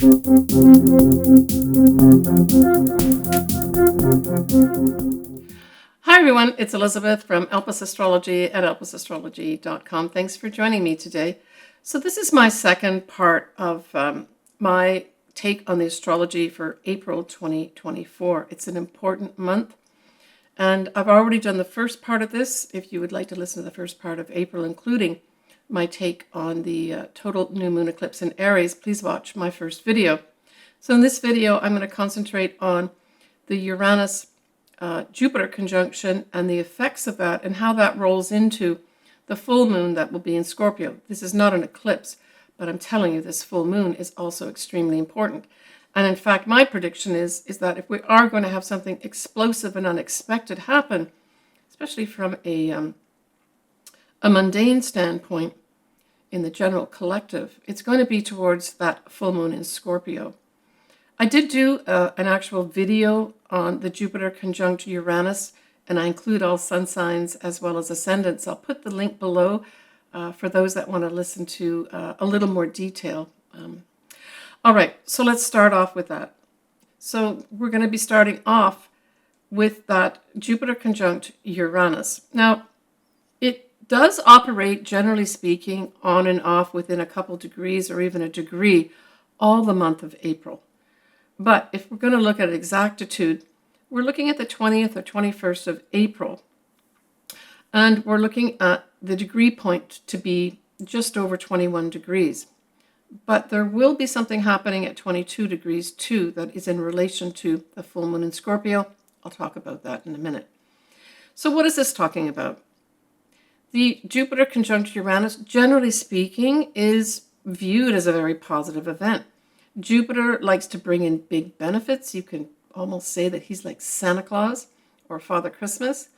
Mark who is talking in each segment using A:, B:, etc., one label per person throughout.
A: Hi everyone, it's Elizabeth from Elpis Astrology at elpisastrology.com. Thanks for joining me today. So this is my second part of my take on the astrology for April 2024. It's an important month, and I've already done the first part of this. If you would like to listen to the first part of April, including my take on the total new moon eclipse in Aries, please watch my first video. So in this video, I'm going to concentrate on the Uranus Jupiter conjunction and the effects of that and how that rolls into the full moon that will be in Scorpio. This is not an eclipse, but I'm telling you this full moon is also extremely important. And in fact, my prediction is that if we are going to have something explosive and unexpected happen, especially from a mundane standpoint in the general collective, it's going to be towards that full moon in Scorpio. I did do an actual video on the Jupiter conjunct Uranus, and I include all sun signs as well as ascendants. I'll put the link below for those that want to listen to a little more detail. All right, so let's start off with that. So we're going to be starting off with that Jupiter conjunct Uranus. Now, it does operate, generally speaking, on and off within a couple degrees or even a degree all the month of April. But if we're going to look at exactitude, we're looking at the 20th or 21st of April. And we're looking at the degree point to be just over 21 degrees. But there will be something happening at 22 degrees too that is in relation to the full moon in Scorpio. I'll talk about that in a minute. So what is this talking about? The Jupiter conjunct Uranus, generally speaking, is viewed as a very positive event. Jupiter likes to bring in big benefits. You can almost say that he's like Santa Claus or Father Christmas.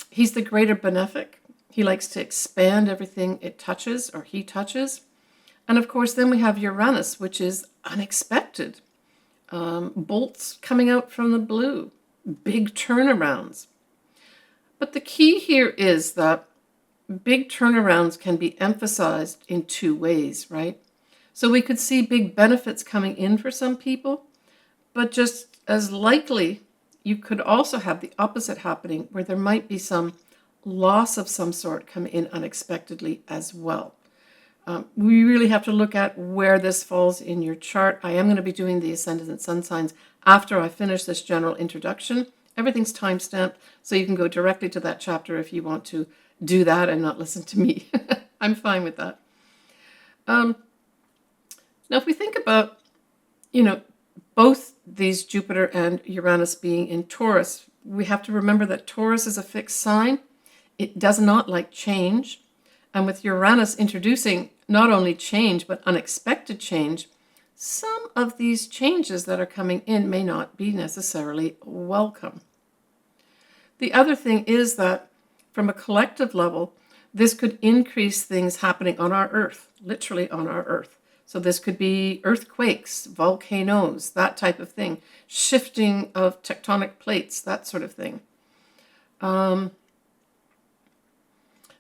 A: He's the greater benefic. He likes to expand everything it touches or he touches. And of course, then we have Uranus, which is unexpected. Bolts coming out from the blue, big turnarounds. But the key here is that big turnarounds can be emphasized in two ways, right? So we could see big benefits coming in for some people, but just as likely, you could also have the opposite happening where there might be some loss of some sort come in unexpectedly as well. We really have to look at where this falls in your chart. I am going to be doing the ascendant and sun signs after I finish this general introduction. Everything's time-stamped, so you can go directly to that chapter if you want to do that and not listen to me. I'm fine with that. Now, if we think about, both these Jupiter and Uranus being in Taurus, we have to remember that Taurus is a fixed sign. It does not like change. And with Uranus introducing not only change, but unexpected change, some of these changes that are coming in may not be necessarily welcome. The other thing is that from a collective level, this could increase things happening on our Earth, literally on our Earth. So this could be earthquakes, volcanoes, that type of thing, shifting of tectonic plates, that sort of thing.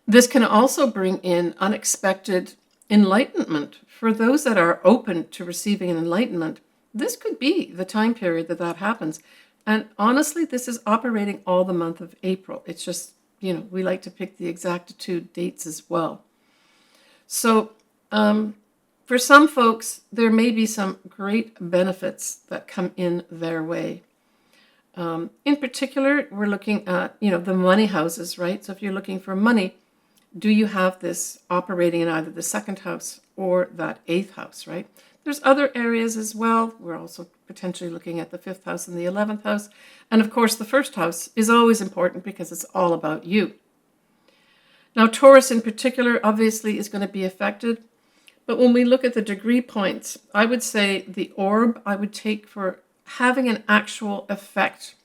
A: This can also bring in unexpected enlightenment. For those that are open to receiving an enlightenment, this could be the time period that happens. And honestly, this is operating all the month of April. It's just, we like to pick the exactitude dates as well. So, for some folks, there may be some great benefits that come in their way. In particular, we're looking at, the money houses, right? So if you're looking for money, do you have this operating in either the second house or that eighth house, right? There's other areas as well. We're also potentially looking at the fifth house and the 11th house. And of course, the first house is always important because it's all about you. Now, Taurus in particular, obviously, is going to be affected. But when we look at the degree points, I would say the orb I would take for having an actual effect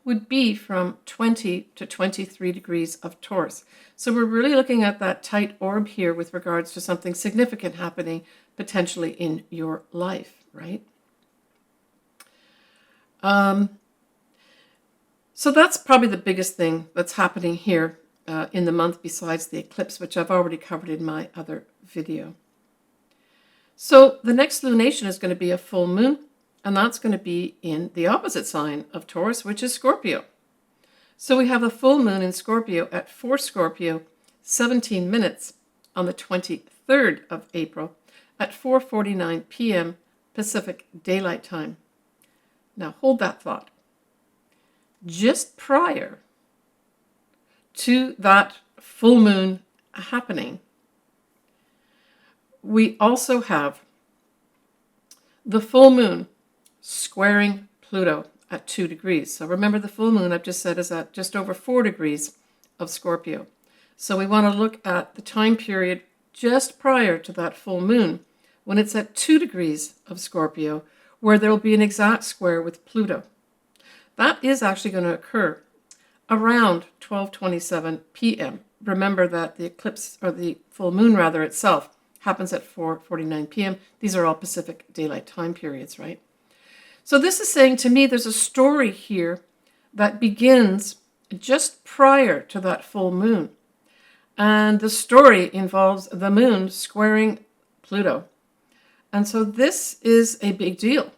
A: would be from 20 to 23 degrees of Taurus. So we're really looking at that tight orb here with regards to something significant happening potentially in your life, right? So that's probably the biggest thing that's happening here in the month besides the eclipse, which I've already covered in my other video. So the next lunation is going to be a full moon, and that's going to be in the opposite sign of Taurus, which is Scorpio. So we have a full moon in Scorpio at 4 Scorpio, 17 minutes on the 23rd of April at 4:49 p.m. Pacific Daylight Time. Now hold that thought. Just prior to that full moon happening, we also have the full moon squaring Pluto at 2 degrees. So remember, the full moon, I've just said, is at just over 4 degrees of Scorpio. So we want to look at the time period just prior to that full moon, when it's at 2 degrees of Scorpio, where there will be an exact square with Pluto. That is actually going to occur around 12:27 p.m. Remember that the eclipse, or the full moon rather, itself happens at 4:49 p.m. These are all Pacific Daylight Time periods, right? So this is saying to me there's a story here that begins just prior to that full moon. And the story involves the moon squaring Pluto. And so this is a big deal.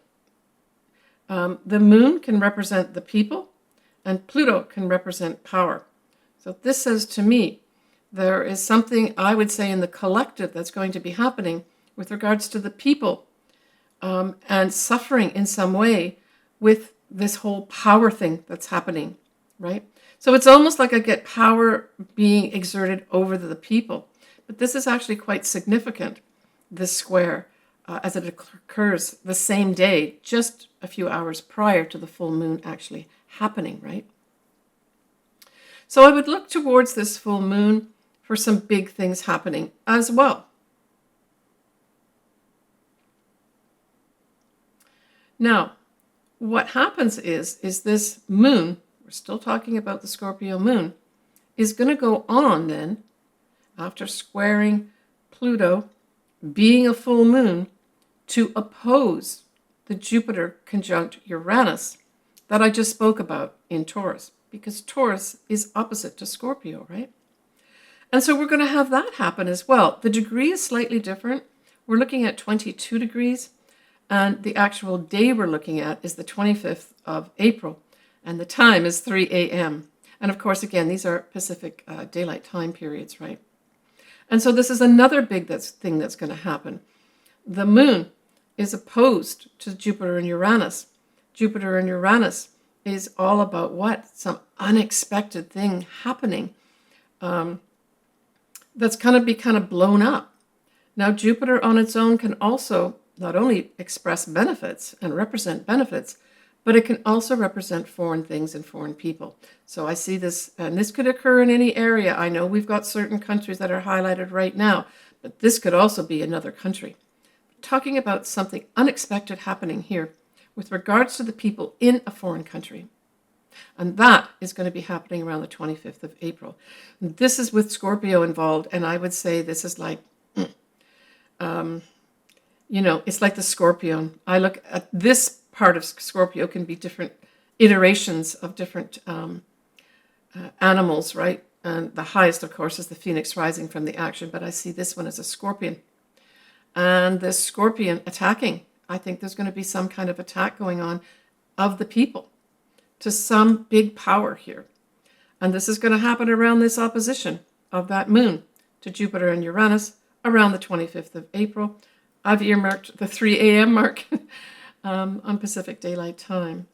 A: The moon can represent the people, and Pluto can represent power. So this says to me there is something, I would say, in the collective that's going to be happening with regards to the people and suffering in some way with this whole power thing that's happening, right? So it's almost like I get power being exerted over the people. But this is actually quite significant, this square, as it occurs the same day, just a few hours prior to the full moon actually happening, right? So I would look towards this full moon for some big things happening as well. Now, what happens is this moon, we're still talking about the Scorpio moon, is going to go on then, after squaring Pluto, being a full moon, to oppose the Jupiter conjunct Uranus that I just spoke about in Taurus, because Taurus is opposite to Scorpio, right? And so we're going to have that happen as well. The degree is slightly different. We're looking at 22 degrees, and the actual day we're looking at is the 25th of April, and the time is 3 a.m. And of course, again, these are Pacific Daylight Time periods, right? And so this is another big thing that's going to happen. The moon is opposed to Jupiter and Uranus. Jupiter and Uranus is all about what? Some unexpected thing happening that's going to be kind of blown up. Now, Jupiter on its own can also not only express benefits and represent benefits, but it can also represent foreign things and foreign people. So I see this, and this could occur in any area. I know we've got certain countries that are highlighted right now, but this could also be another country. Talking about something unexpected happening here with regards to the people in a foreign country. And that is going to be happening around the 25th of April. This is with Scorpio involved, and I would say this is like, it's like the scorpion. I look at this part of Scorpio can be different iterations of different animals, right? And the highest, of course, is the phoenix rising from the action, but I see this one as a scorpion. And this scorpion attacking, I think there's going to be some kind of attack going on of the people to some big power here. And this is going to happen around this opposition of that moon to Jupiter and Uranus around the 25th of April. I've earmarked the 3 a.m. mark on Pacific Daylight Time.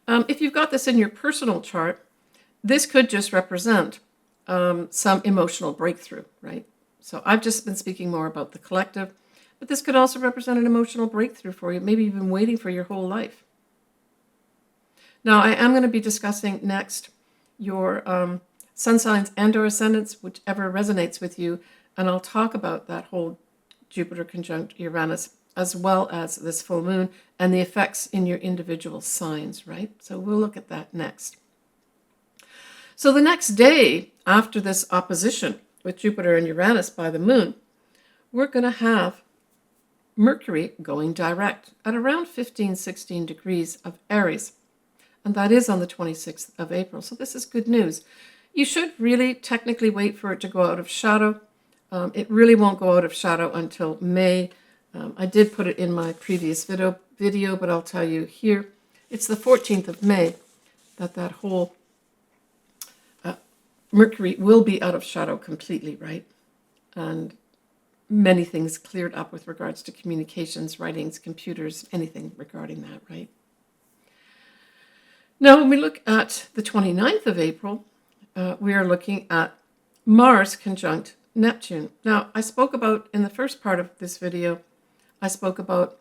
A: If you've got this in your personal chart, this could just represent some emotional breakthrough, right? So I've just been speaking more about the collective, but this could also represent an emotional breakthrough for you. Maybe you've been waiting for your whole life. Now, I am going to be discussing next your sun signs and or ascendants, whichever resonates with you, and I'll talk about that whole Jupiter conjunct Uranus, as well as this full moon and the effects in your individual signs, right? So we'll look at that next. So the next day after this opposition with Jupiter and Uranus by the moon, we're going to have Mercury going direct at around 16 degrees of Aries. And that is on the 26th of April. So this is good news. You should really technically wait for it to go out of shadow It really won't go out of shadow until May. I did put it in my previous video, but I'll tell you here, it's the 14th of May that whole Mercury will be out of shadow completely, right? And many things cleared up with regards to communications, writings, computers, anything regarding that, right? Now, when we look at the 29th of April, we are looking at Mars conjunct Neptune. Now, I spoke about, in the first part of this video, I spoke about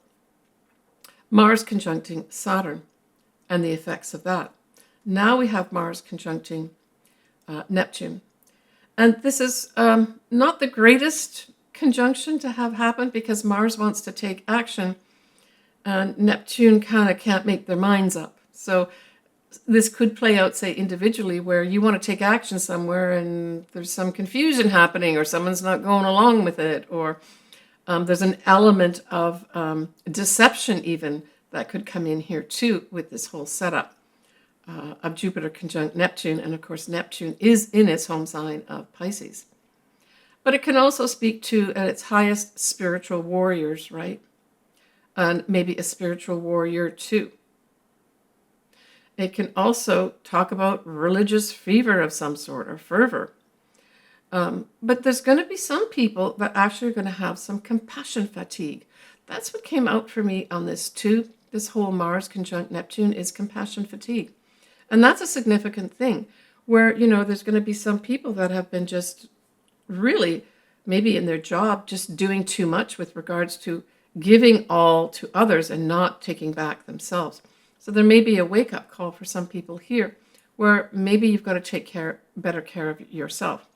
A: Mars conjuncting Saturn and the effects of that. Now we have Mars conjuncting Neptune. And this is not the greatest conjunction to have happen because Mars wants to take action and Neptune kind of can't make their minds up. So this could play out, say, individually, where you want to take action somewhere and there's some confusion happening or someone's not going along with it, or there's an element of deception even that could come in here too with this whole setup of Jupiter conjunct Neptune. And of course, Neptune is in its home sign of Pisces. But it can also speak to, at its highest, spiritual warriors, right? And maybe a spiritual warrior too. It can also talk about religious fever of some sort or fervor. But there's going to be some people that actually are going to have some compassion fatigue. That's what came out for me on this too. This whole Mars conjunct Neptune is compassion fatigue. And that's a significant thing where, you know, there's going to be some people that have been just really, maybe in their job, just doing too much with regards to giving all to others and not taking back themselves. So there may be a wake-up call for some people here where maybe you've got to take better care of yourself.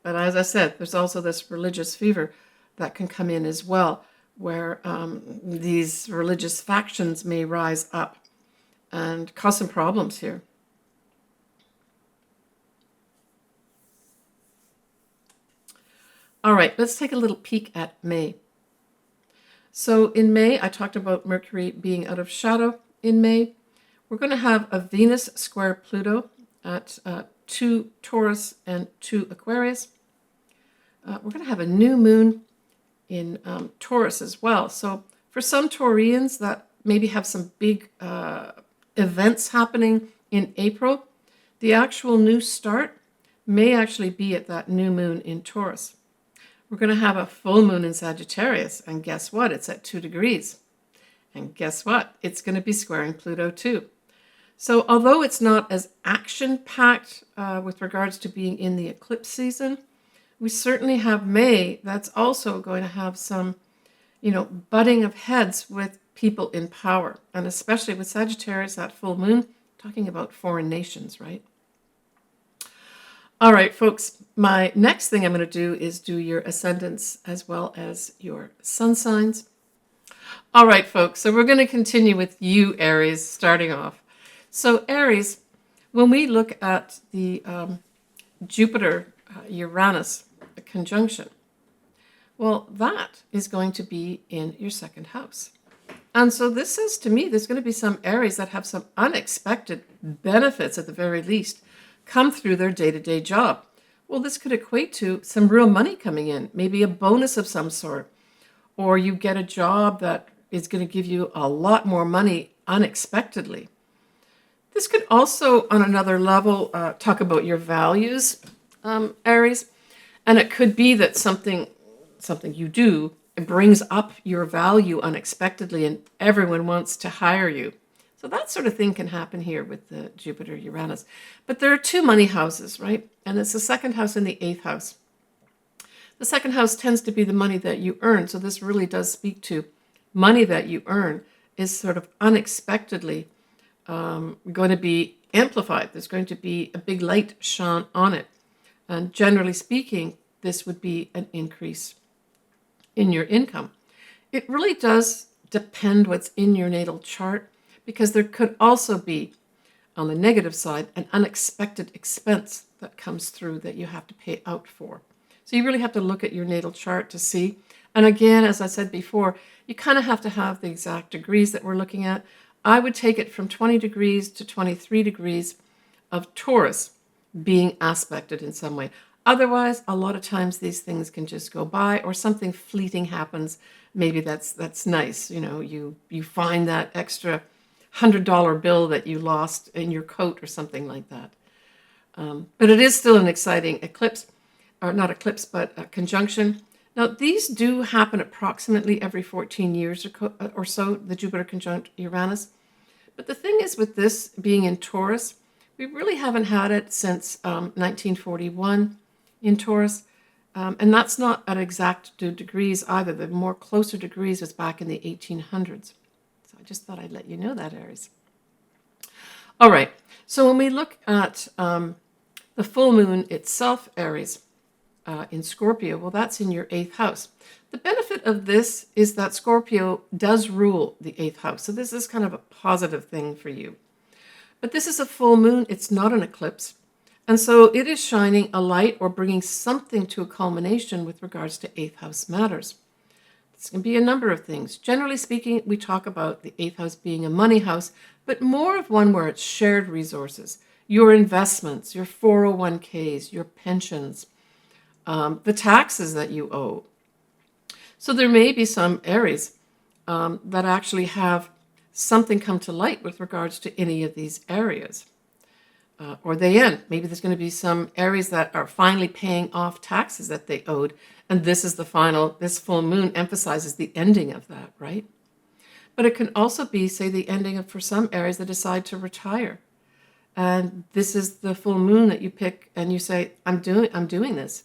A: But as I said, there's also this religious fever that can come in as well, where these religious factions may rise up and cause some problems here. All right, let's take a little peek at May. So in May, I talked about Mercury being out of shadow in May. We're going to have a Venus square Pluto at 2 Taurus and 2 Aquarius. We're going to have a new moon in Taurus as well. So for some Taurians that maybe have some big events happening in April, the actual new start may actually be at that new moon in Taurus. We're going to have a full moon in Sagittarius, and guess what? It's at 2 degrees. And guess what? It's going to be squaring Pluto too. So although it's not as action-packed with regards to being in the eclipse season, we certainly have May that's also going to have some, butting of heads with people in power. And especially with Sagittarius, that full moon, talking about foreign nations, right? All right, folks, my next thing I'm going to do is do your ascendants as well as your sun signs. All right, folks, so we're going to continue with you, Aries, starting off. So Aries, when we look at the Jupiter-Uranus conjunction, well, that is going to be in your second house. And so this says to me, there's going to be some Aries that have some unexpected benefits at the very least come through their day-to-day job. Well, this could equate to some real money coming in, maybe a bonus of some sort, or you get a job that is going to give you a lot more money unexpectedly. This could also, on another level, talk about your values, Aries, and it could be that something you do brings up your value unexpectedly and everyone wants to hire you. So that sort of thing can happen here with the Jupiter-Uranus. But there are two money houses, right? And it's the second house and the 8th house. The second house tends to be the money that you earn. So this really does speak to money that you earn is sort of unexpectedly going to be amplified. There's going to be a big light shone on it. And generally speaking, this would be an increase in your income. It really does depend what's in your natal chart, because there could also be, on the negative side, an unexpected expense that comes through that you have to pay out for. So you really have to look at your natal chart to see. And again, as I said before, you kind of have to have the exact degrees that we're looking at. I would take it from 20 degrees to 23 degrees of Taurus being aspected in some way. Otherwise, a lot of times these things can just go by, or something fleeting happens. Maybe that's nice. You find that extra $100 bill that you lost in your coat or something like that. But it is still an exciting eclipse, or not eclipse, but a conjunction. Now, these do happen approximately every 14 years or so, the Jupiter conjunct Uranus. But the thing is, with this being in Taurus, we really haven't had it since 1941 in Taurus. And that's not at exact degrees either. The more closer degrees was back in the 1800s. So I just thought I'd let you know that, Aries. All right. So when we look at the full moon itself, Aries, in Scorpio, well, that's in your 8th house. The benefit of this is that Scorpio does rule the 8th house. So this is kind of a positive thing for you. But this is a full moon. It's not an eclipse. And so it is shining a light or bringing something to a culmination with regards to 8th house matters. This can be a number of things. Generally speaking, we talk about the 8th house being a money house, but more of one where it's shared resources, your investments, your 401ks, your pensions, the taxes that you owe. So there may be some Aries that actually have something come to light with regards to any of these areas. Or they end. Maybe there's going to be some Aries that are finally paying off taxes that they owed. And this full moon emphasizes the ending of that, right? But it can also be, say, the ending of, for some Aries that decide to retire. And this is the full moon that you pick and you say, I'm doing this.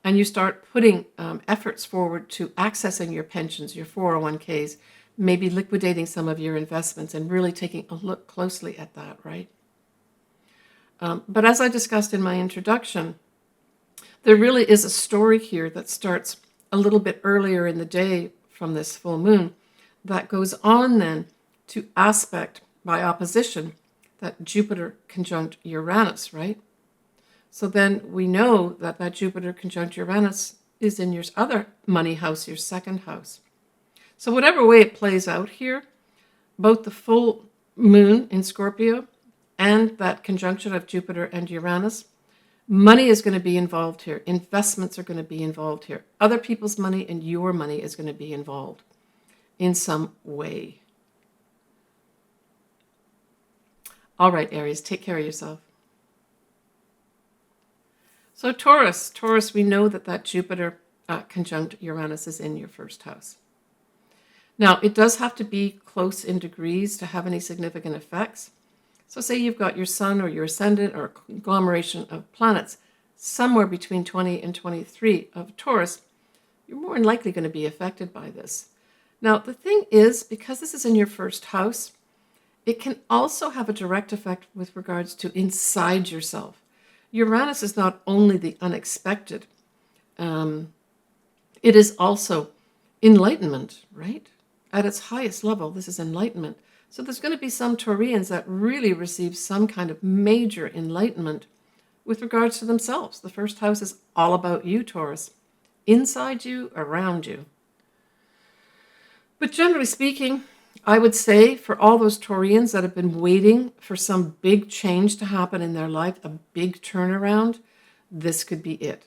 A: And you start putting efforts forward to accessing your pensions, your 401ks, maybe liquidating some of your investments and really taking a look closely at that, right? But as I discussed in my introduction, there really is a story here that starts a little bit earlier in the day from this full moon that goes on then to aspect by opposition that Jupiter conjunct Uranus, right? So then we know that Jupiter conjunct Uranus is in your other money house, your 2nd house. So whatever way it plays out here, both the full moon in Scorpio and that conjunction of Jupiter and Uranus, money is going to be involved here. Investments are going to be involved here. Other people's money and your money is going to be involved in some way. All right, Aries, take care of yourself. So Taurus, we know that Jupiter conjunct Uranus is in your 1st house. Now, it does have to be close in degrees to have any significant effects. So say you've got your sun or your ascendant or a conglomeration of planets somewhere between 20 and 23 of Taurus, you're more than likely going to be affected by this. Now, the thing is, because this is in your 1st house, it can also have a direct effect with regards to inside yourself. Uranus is not only the unexpected, it is also enlightenment, right? At its highest level, this is enlightenment. So there's going to be some Taurians that really receive some kind of major enlightenment with regards to themselves. The 1st house is all about you, Taurus. Inside you, around you. But generally speaking, I would say for all those Taurians that have been waiting for some big change to happen in their life, a big turnaround, this could be it.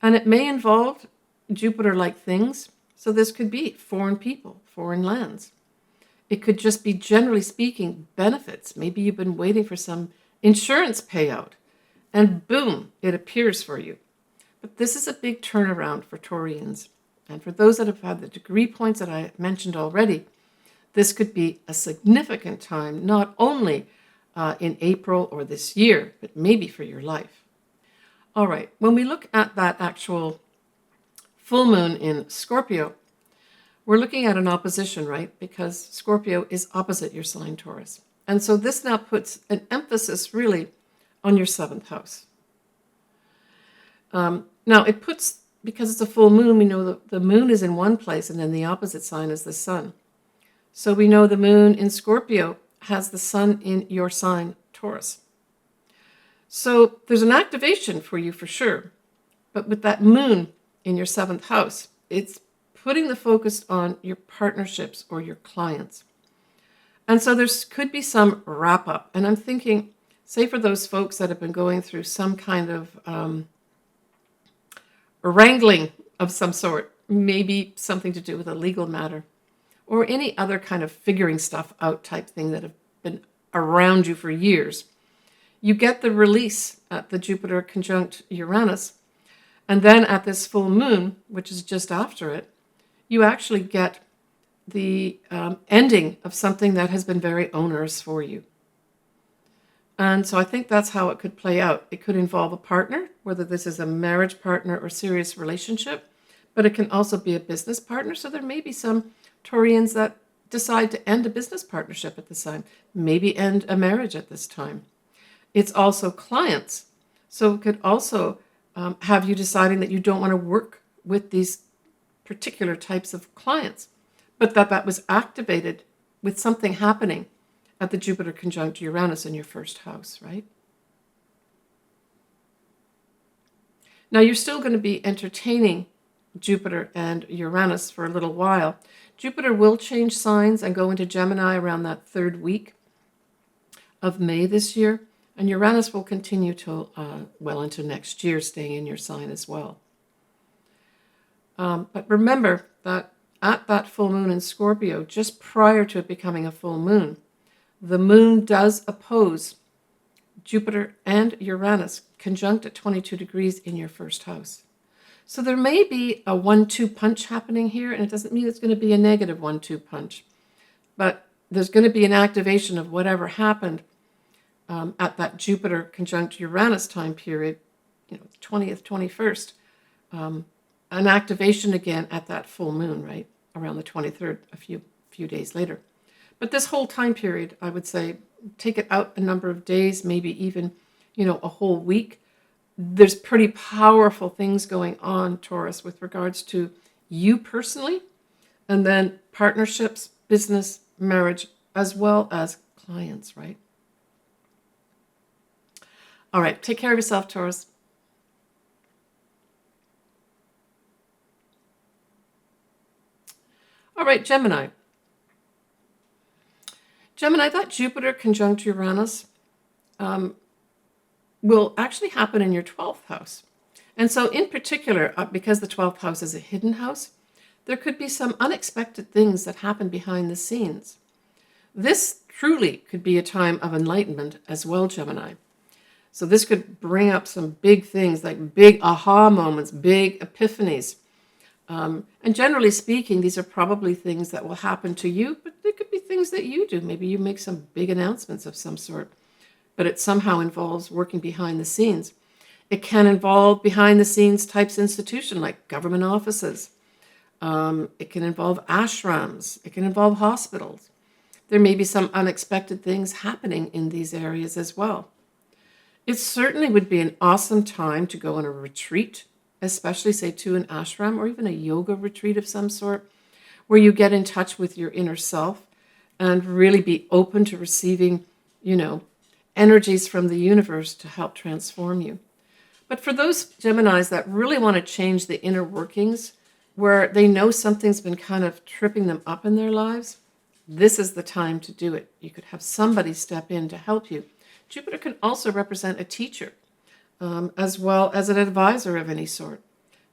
A: And it may involve Jupiter-like things. So this could be foreign people, foreign lands. It could just be, generally speaking, benefits. Maybe you've been waiting for some insurance payout, and boom, it appears for you. But this is a big turnaround for Taurians. And for those that have had the degree points that I mentioned already, this could be a significant time, not only in April or this year, but maybe for your life. All right, when we look at that actual full moon in Scorpio, we're looking at an opposition, right? Because Scorpio is opposite your sign, Taurus. And so this now puts an emphasis really on your 7th house. Now it puts, because it's a full moon, we know that the moon is in one place and then the opposite sign is the sun. So we know the moon in Scorpio has the sun in your sign, Taurus. So there's an activation for you for sure. But with that moon in your 7th house, it's putting the focus on your partnerships or your clients. And so there could be some wrap up. And I'm thinking, say for those folks that have been going through some kind of wrangling of some sort, maybe something to do with a legal matter, or any other kind of figuring stuff out type thing that have been around you for years. You get the release at the Jupiter conjunct Uranus, and then at this full moon, which is just after it, you actually get the ending of something that has been very onerous for you. And so I think that's how it could play out. It could involve a partner, whether this is a marriage partner or serious relationship, but it can also be a business partner. So there may be some Taurians that decide to end a business partnership at this time, maybe end a marriage at this time. It's also clients. So it could also have you deciding that you don't want to work with these particular types of clients, but that was activated with something happening at the Jupiter conjunct Uranus in your first house, right? Now you're still going to be entertaining Jupiter and Uranus for a little while. Jupiter will change signs and go into Gemini around that third week of May this year, and Uranus will continue till well into next year, staying in your sign as well. But remember that at that full moon in Scorpio, just prior to it becoming a full moon, the moon does oppose Jupiter and Uranus conjunct at 22 degrees in your first house. So there may be a 1-2 punch happening here, and it doesn't mean it's going to be a negative 1-2 punch, but there's going to be an activation of whatever happened at that Jupiter conjunct Uranus time period, 20th, 21st, an activation again at that full moon, right, around the 23rd, a few days later. But this whole time period, I would say, take it out a number of days, maybe even, a whole week. There's pretty powerful things going on, Taurus, with regards to you personally, and then partnerships, business, marriage, as well as clients, right? All right, take care of yourself, Taurus. All right, Gemini. Gemini, that Jupiter conjunct Uranus will actually happen in your 12th house. And so in particular, because the 12th house is a hidden house, there could be some unexpected things that happen behind the scenes. This truly could be a time of enlightenment as well, Gemini. So this could bring up some big things, like big aha moments, big epiphanies. And generally speaking, these are probably things that will happen to you, but they could be things that you do. Maybe you make some big announcements of some sort, but it somehow involves working behind the scenes. It can involve behind the scenes types institution like government offices. It can involve ashrams. It can involve hospitals. There may be some unexpected things happening in these areas as well. It certainly would be an awesome time to go on a retreat, especially say to an ashram or even a yoga retreat of some sort, where you get in touch with your inner self and really be open to receiving, energies from the universe to help transform you. But for those Geminis that really want to change the inner workings, where they know something's been kind of tripping them up in their lives, this is the time to do it. You could have somebody step in to help you. Jupiter can also represent a teacher, as well as an advisor of any sort.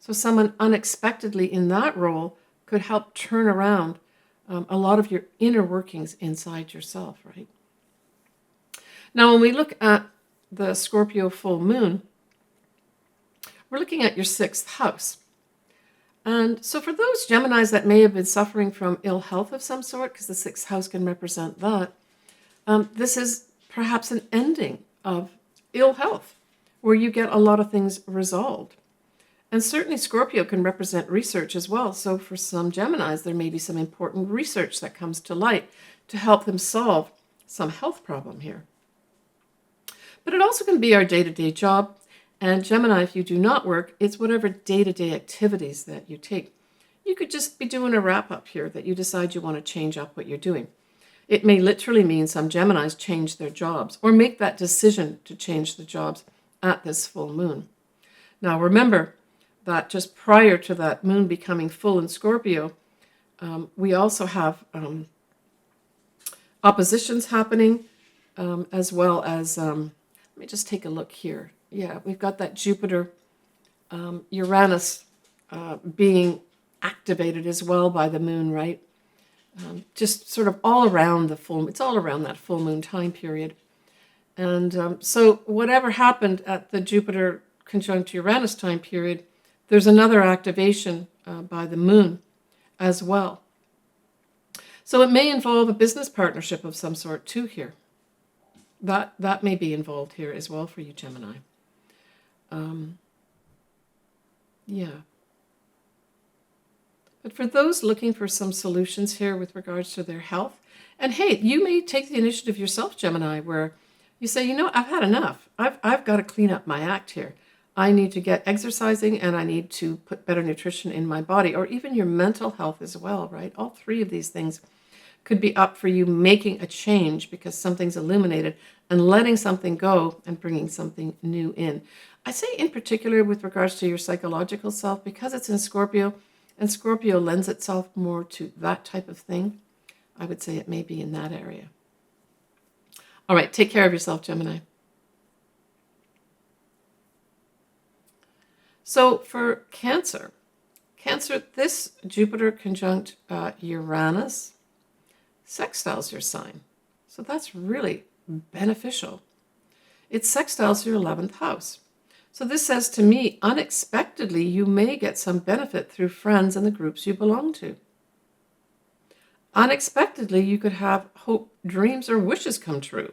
A: So someone unexpectedly in that role could help turn around a lot of your inner workings inside yourself, right? Now, when we look at the Scorpio full moon, we're looking at your 6th house. And so for those Geminis that may have been suffering from ill health of some sort, because the 6th house can represent that, this is perhaps an ending of ill health, where you get a lot of things resolved. And certainly Scorpio can represent research as well. So for some Geminis, there may be some important research that comes to light to help them solve some health problem here. But it also can be our day-to-day job. And Gemini, if you do not work, it's whatever day-to-day activities that you take. You could just be doing a wrap-up here that you decide you want to change up what you're doing. It may literally mean some Geminis change their jobs or make that decision to change the jobs at this full moon. Now remember that just prior to that moon becoming full in Scorpio, we also have oppositions happening, as well as, let me just take a look here. Yeah, we've got that Jupiter Uranus being activated as well by the moon, right? Just sort of all around the full, it's all around that full moon time period. And so whatever happened at the Jupiter conjunct Uranus time period, there's another activation by the moon as well. So it may involve a business partnership of some sort too here. That may be involved here as well for you, Gemini. Yeah. But for those looking for some solutions here with regards to their health, and hey, you may take the initiative yourself, Gemini, where you say, you know, I've had enough. I've got to clean up my act here. I need to get exercising and I need to put better nutrition in my body, or even your mental health as well, right? All three of these things could be up for you making a change because something's illuminated and letting something go and bringing something new in. I say in particular with regards to your psychological self, because it's in Scorpio, and Scorpio lends itself more to that type of thing. I would say it may be in that area. All right, take care of yourself, Gemini. So for Cancer, this Jupiter conjunct Uranus sextiles your sign. So that's really beneficial. It sextiles your 11th house. So this says to me, unexpectedly, you may get some benefit through friends and the groups you belong to. Unexpectedly, you could have hope, dreams, or wishes come true.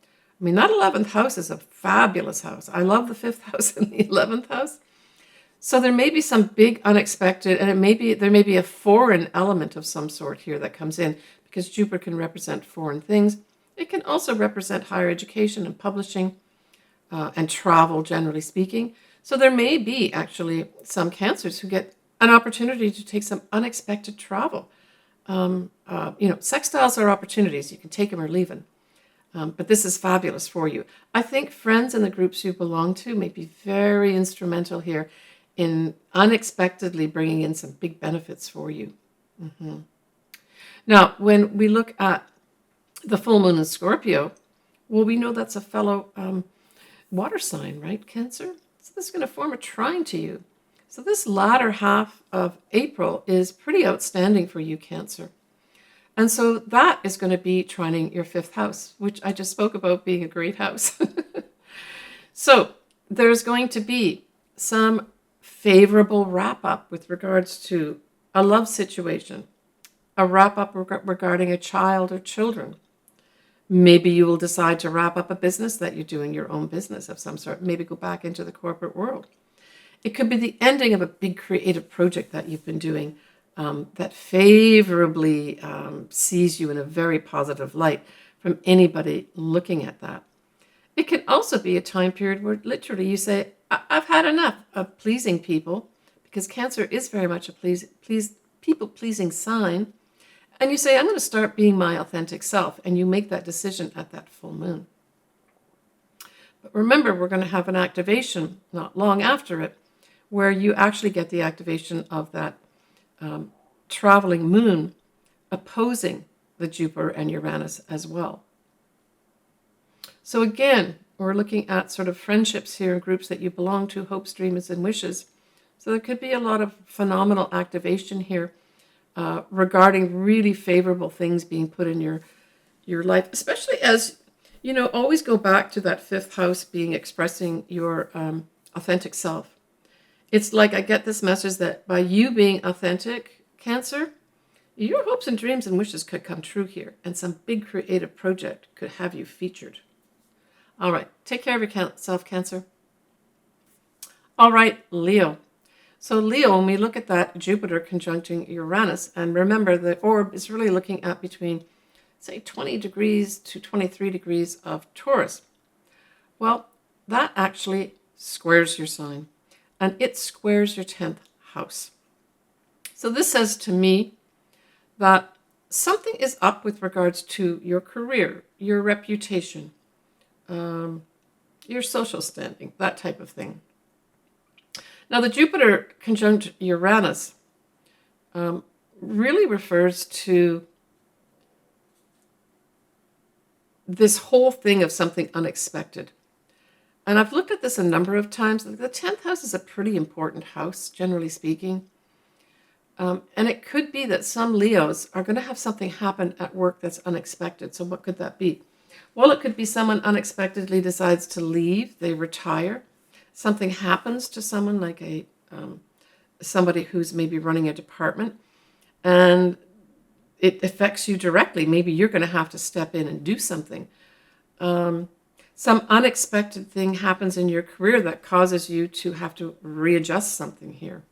A: I mean, that 11th house is a fabulous house. I love the 5th house and the 11th house. So there may be some big unexpected, and there may be a foreign element of some sort here that comes in, because Jupiter can represent foreign things. It can also represent higher education and publishing and travel, generally speaking. So there may be actually some Cancers who get an opportunity to take some unexpected travel. Sextiles are opportunities. You can take them or leave them. But this is fabulous for you. I think friends and the groups you belong to may be very instrumental here in unexpectedly bringing in some big benefits for you. Mm-hmm. Now, when we look at the full moon in Scorpio, well, we know that's a fellow water sign, right, Cancer? So this is going to form a trine to you. So this latter half of April is pretty outstanding for you, Cancer. And so that is going to be trining your 5th house, which I just spoke about being a great house. So there's going to be some favorable wrap-up with regards to a love situation, a wrap-up regarding a child or children. Maybe you will decide to wrap up a business that you're doing, your own business of some sort, maybe go back into the corporate world. It could be the ending of a big creative project that you've been doing that favorably sees you in a very positive light from anybody looking at that. It can also be a time period where literally you say, I've had enough of pleasing people, because Cancer is very much a people-pleasing sign. And you say, I'm going to start being my authentic self. And you make that decision at that full moon. But remember, we're going to have an activation not long after it, where you actually get the activation of that traveling moon opposing the Jupiter and Uranus as well. So again, we're looking at sort of friendships here in groups that you belong to, hopes, dreams, and wishes. So there could be a lot of phenomenal activation here regarding really favorable things being put in your life, especially as, always go back to that 5th house being expressing your authentic self. It's like I get this message that by you being authentic, Cancer, your hopes and dreams and wishes could come true here, and some big creative project could have you featured. All right, take care of yourself, Cancer. All right, Leo. So Leo, when we look at that Jupiter conjuncting Uranus, and remember the orb is really looking at between, say, 20 degrees to 23 degrees of Taurus. Well, that actually squares your sign, and it squares your 10th house. So this says to me that something is up with regards to your career, your reputation, your social standing, that type of thing. Now, the Jupiter conjunct Uranus really refers to this whole thing of something unexpected. And I've looked at this a number of times. The 10th house is a pretty important house, generally speaking. And it could be that some Leos are going to have something happen at work that's unexpected. So what could that be? Well, it could be someone unexpectedly decides to leave, they retire. Something happens to someone like somebody who's maybe running a department, and it affects you directly. Maybe you're going to have to step in and do something. Some unexpected thing happens in your career that causes you to have to readjust something here.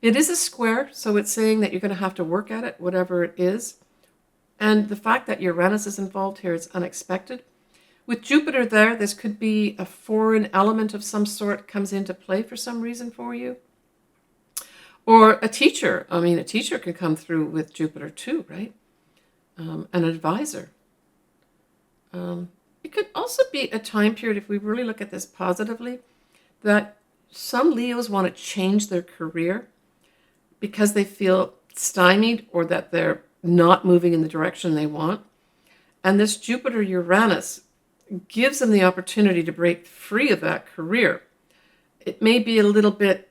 A: It is a square, so it's saying that you're going to have to work at it, whatever it is. And the fact that Uranus is involved here is unexpected. With Jupiter there, this could be a foreign element of some sort comes into play for some reason for you. Or a teacher. I mean, a teacher can come through with Jupiter too, right? An advisor. It could also be a time period, if we really look at this positively, that some Leos want to change their career because they feel stymied or that they're not moving in the direction they want. And this Jupiter-Uranus gives them the opportunity to break free of that career. It may be a little bit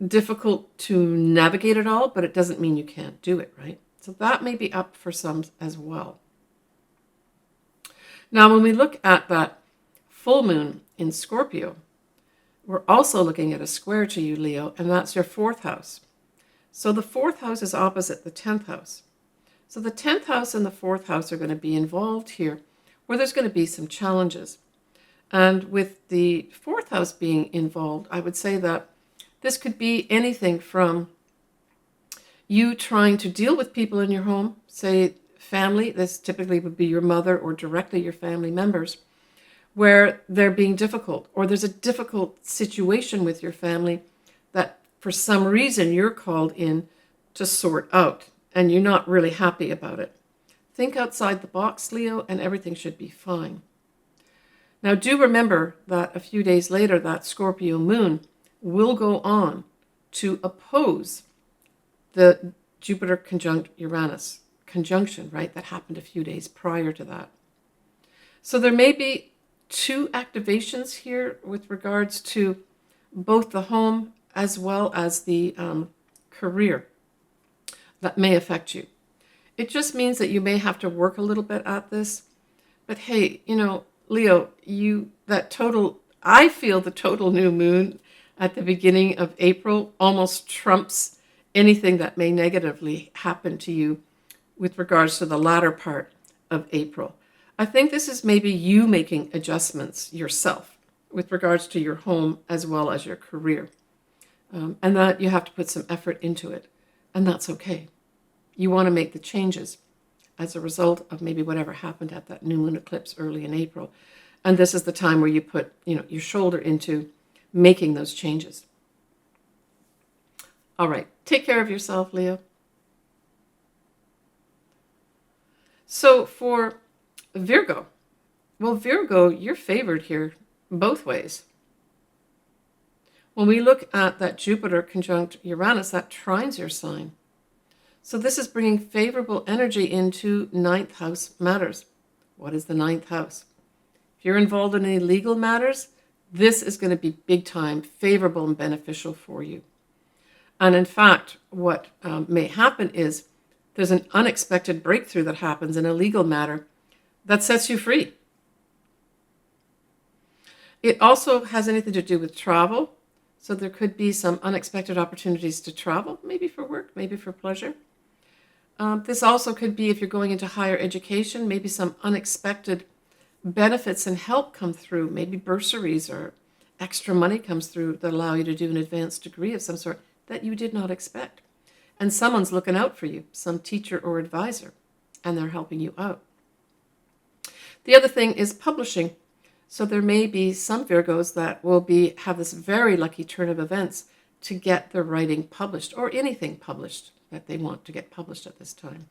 A: difficult to navigate it all, but it doesn't mean you can't do it, right? So that may be up for some as well. Now, when we look at that full moon in Scorpio, we're also looking at a square to you, Leo, and that's your 4th house. So the 4th house is opposite the 10th house. So the 10th house and the 4th house are going to be involved here, where there's going to be some challenges. And with the 4th house being involved, I would say that this could be anything from you trying to deal with people in your home, say family, this typically would be your mother or directly your family members, where they're being difficult, or there's a difficult situation with your family that for some reason you're called in to sort out, and you're not really happy about it. Think outside the box, Leo, and everything should be fine. Now, do remember that a few days later, that Scorpio moon will go on to oppose the Jupiter conjunct Uranus conjunction, right? That happened a few days prior to that. So there may be 2 activations here with regards to both the home as well as the career that may affect you. It just means that you may have to work a little bit at this. But hey, Leo, I feel the total new moon at the beginning of April almost trumps anything that may negatively happen to you with regards to the latter part of April. I think this is maybe you making adjustments yourself with regards to your home as well as your career. And that you have to put some effort into it. And that's okay. You want to make the changes as a result of maybe whatever happened at that new moon eclipse early in April. And this is the time where you put, your shoulder into making those changes. All right. Take care of yourself, Leo. So for Virgo, well, Virgo, you're favored here both ways. When we look at that Jupiter conjunct Uranus, that trines your sign. So this is bringing favorable energy into 9th house matters. What is the 9th house? If you're involved in any legal matters, this is going to be big time, favorable and beneficial for you. And in fact, what may happen is there's an unexpected breakthrough that happens in a legal matter that sets you free. It also has anything to do with travel. So there could be some unexpected opportunities to travel, maybe for work, maybe for pleasure. This also could be if you're going into higher education, maybe some unexpected benefits and help come through, maybe bursaries or extra money comes through that allow you to do an advanced degree of some sort that you did not expect. And someone's looking out for you, some teacher or advisor, and they're helping you out. The other thing is publishing. So there may be some Virgos that will have this very lucky turn of events to get their writing published or anything published that they want to get published at this time.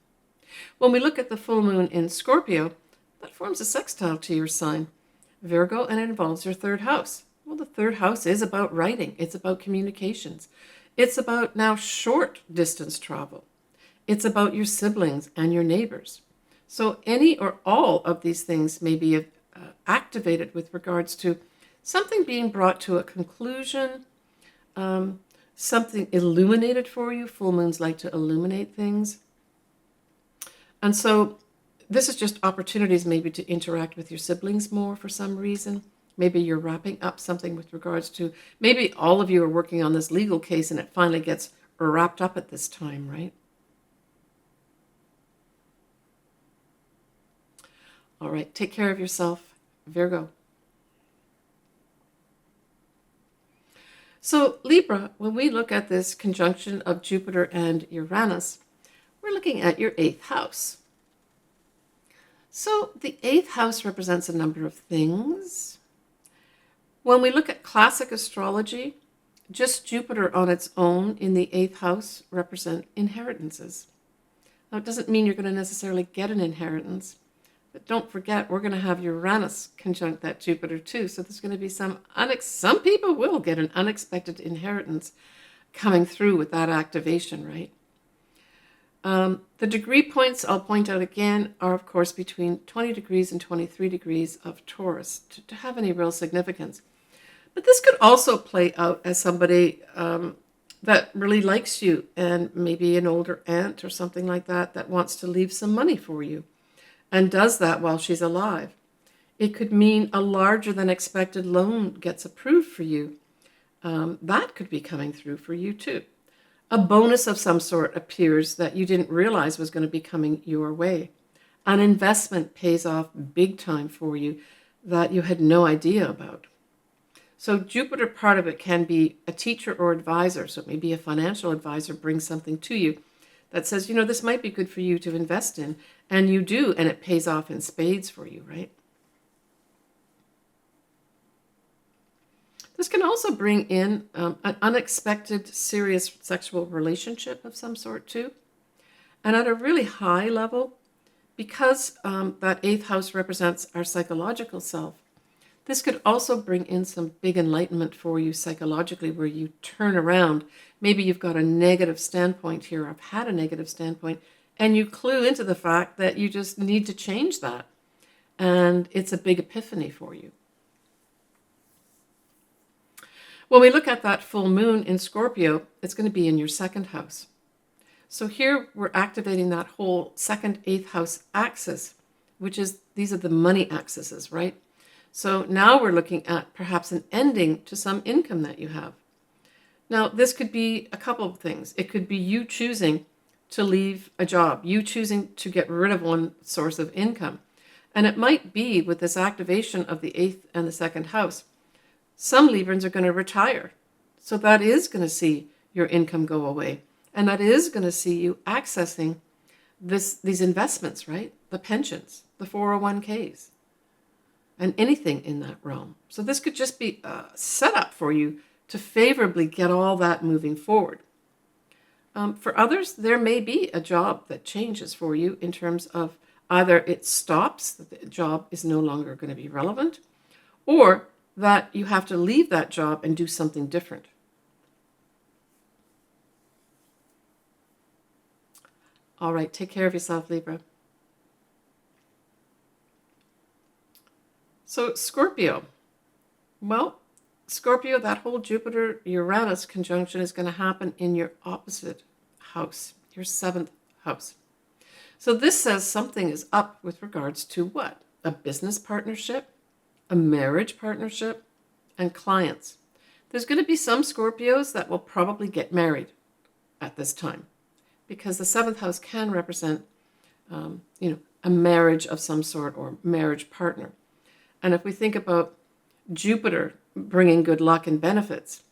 A: When we look at the full moon in Scorpio, that forms a sextile to your sign, Virgo, and it involves your 3rd house. Well, the 3rd house is about writing. It's about communications. It's about now short distance travel. It's about your siblings and your neighbors. So any or all of these things may be activated with regards to something being brought to a conclusion, something illuminated for you. Full moons like to illuminate things. And so this is just opportunities maybe to interact with your siblings more for some reason. Maybe you're wrapping up something with regards to, maybe all of you are working on this legal case and it finally gets wrapped up at this time, right? All right, take care of yourself, Virgo. So Libra, when we look at this conjunction of Jupiter and Uranus, we're looking at your 8th house. So the 8th house represents a number of things. When we look at classic astrology, just Jupiter on its own in the 8th house represent inheritances. Now, it doesn't mean you're going to necessarily get an inheritance, but don't forget, we're going to have Uranus conjunct that Jupiter too. So there's going to be some people will get an unexpected inheritance coming through with that activation, right? The degree points, I'll point out again, are of course between 20 degrees and 23 degrees of Taurus to have any real significance. But this could also play out as somebody that really likes you, and maybe an older aunt or something like that that wants to leave some money for you and does that while she's alive. It could mean a larger than expected loan gets approved for you. That could be coming through for you too. A bonus of some sort appears that you didn't realize was going to be coming your way. An investment pays off big time for you that you had no idea about. So Jupiter, part of it can be a teacher or advisor. So maybe a financial advisor brings something to you that says, you know, this might be good for you to invest in. And you do, and it pays off in spades for you, right? This can also bring in an unexpected, serious sexual relationship of some sort too. And at a really high level, because that 8th house represents our psychological self, this could also bring in some big enlightenment for you psychologically, where you turn around. Maybe you've got a negative standpoint here, or have had a negative standpoint, and you clue into the fact that you just need to change that. And it's a big epiphany for you. When we look at that full moon in Scorpio, it's going to be in your 2nd house. So here we're activating that whole 2nd, 8th house axis, which is, these are the money axes, right? So now we're looking at perhaps an ending to some income that you have. Now, this could be a couple of things. It could be you choosing to leave a job, you choosing to get rid of one source of income. And it might be with this activation of the 8th and the 2nd house, some Librans are going to retire. So that is going to see your income go away. And that is going to see you accessing these investments, right? The pensions, the 401ks, and anything in that realm. So this could just be a setup for you to favorably get all that moving forward. For others, there may be a job that changes for you in terms of either it stops, that the job is no longer going to be relevant, or that you have to leave that job and do something different. All right, take care of yourself, Libra. So Scorpio. Well, Scorpio, that whole Jupiter-Uranus conjunction is going to happen in your opposite house, your 7th house. So this says something is up with regards to what? A business partnership, a marriage partnership, and clients. There's going to be some Scorpios that will probably get married at this time, because the 7th house can represent, a marriage of some sort or marriage partner. And if we think about Jupiter bringing good luck and benefits,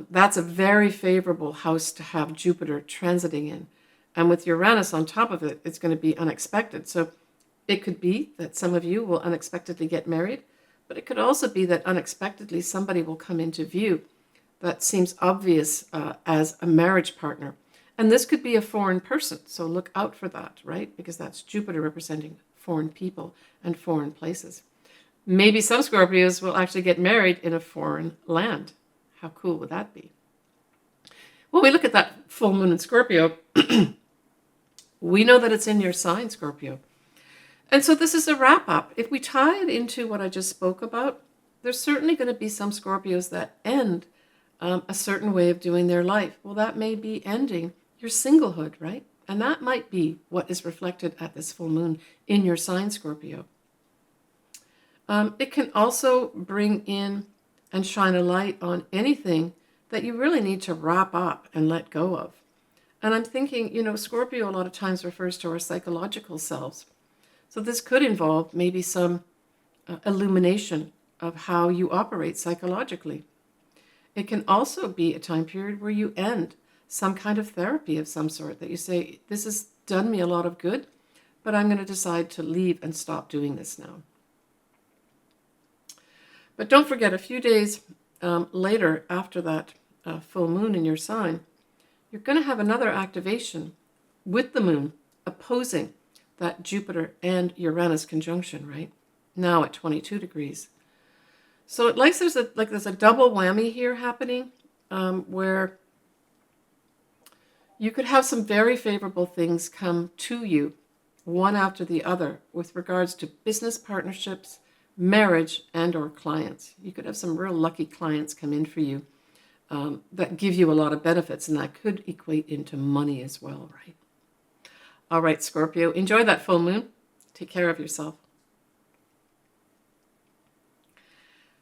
A: that's a very favorable house to have Jupiter transiting in. And with Uranus on top of it, it's going to be unexpected. So it could be that some of you will unexpectedly get married, but it could also be that unexpectedly somebody will come into view that seems obvious as a marriage partner. And this could be a foreign person, so look out for that, right? Because that's Jupiter representing foreign people and foreign places. Maybe some Scorpios will actually get married in a foreign land. How cool would that be? When we look at that full moon in Scorpio, we know that it's in your sign, Scorpio. And so this is a wrap up. If we tie it into what I just spoke about, there's certainly going to be some Scorpios that end a certain way of doing their life. Well, that may be ending your singlehood, right? And that might be what is reflected at this full moon in your sign, Scorpio. It can also bring in and shine a light on anything that you really need to wrap up and let go of. And I'm thinking, Scorpio a lot of times refers to our psychological selves. So this could involve maybe some illumination of how you operate psychologically. It can also be a time period where you end some kind of therapy of some sort, that you say, this has done me a lot of good, but I'm going to decide to leave and stop doing this now. But don't forget, a few days later, after that full moon in your sign, you're going to have another activation with the moon opposing that Jupiter and Uranus conjunction, right? Now at 22 degrees. So it likes there's a double whammy here happening, where you could have some very favorable things come to you, one after the other, with regards to business partnerships, marriage, and or clients. You could have some real lucky clients come in for you that give you a lot of benefits, and that could equate into money as well, right? All right, Scorpio, enjoy that full moon. Take care of yourself.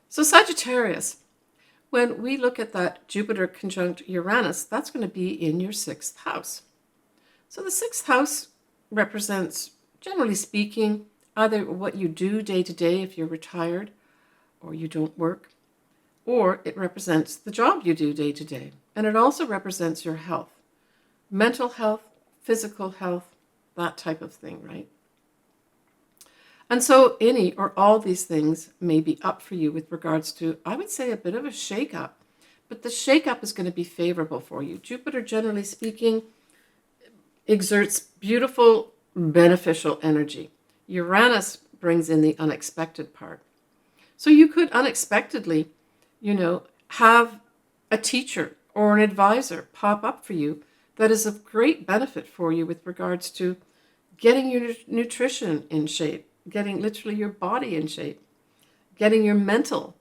A: So Sagittarius, when we look at that Jupiter conjunct Uranus, that's going to be in your 6th house. So the 6th house represents, generally speaking, either what you do day to day if you're retired or you don't work, or it represents the job you do day to day. And it also represents your health, mental health, physical health, that type of thing, right? And so any or all these things may be up for you with regards to, I would say, a bit of a shake-up. But the shake-up is going to be favorable for you. Jupiter, generally speaking, exerts beautiful, beneficial energy. Uranus brings in the unexpected part. So you could unexpectedly, have a teacher or an advisor pop up for you that is of great benefit for you with regards to getting your nutrition in shape, getting literally your body in shape, getting your mental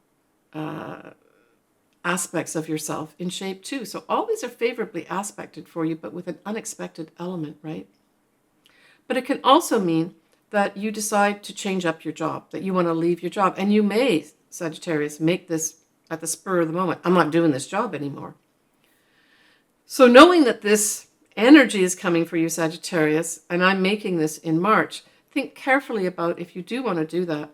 A: aspects of yourself in shape too. So all these are favorably aspected for you, but with an unexpected element, right? But it can also mean that you decide to change up your job, that you want to leave your job. And you may, Sagittarius, make this at the spur of the moment. I'm not doing this job anymore. So knowing that this energy is coming for you, Sagittarius, and I'm making this in March, think carefully about, if you do want to do that,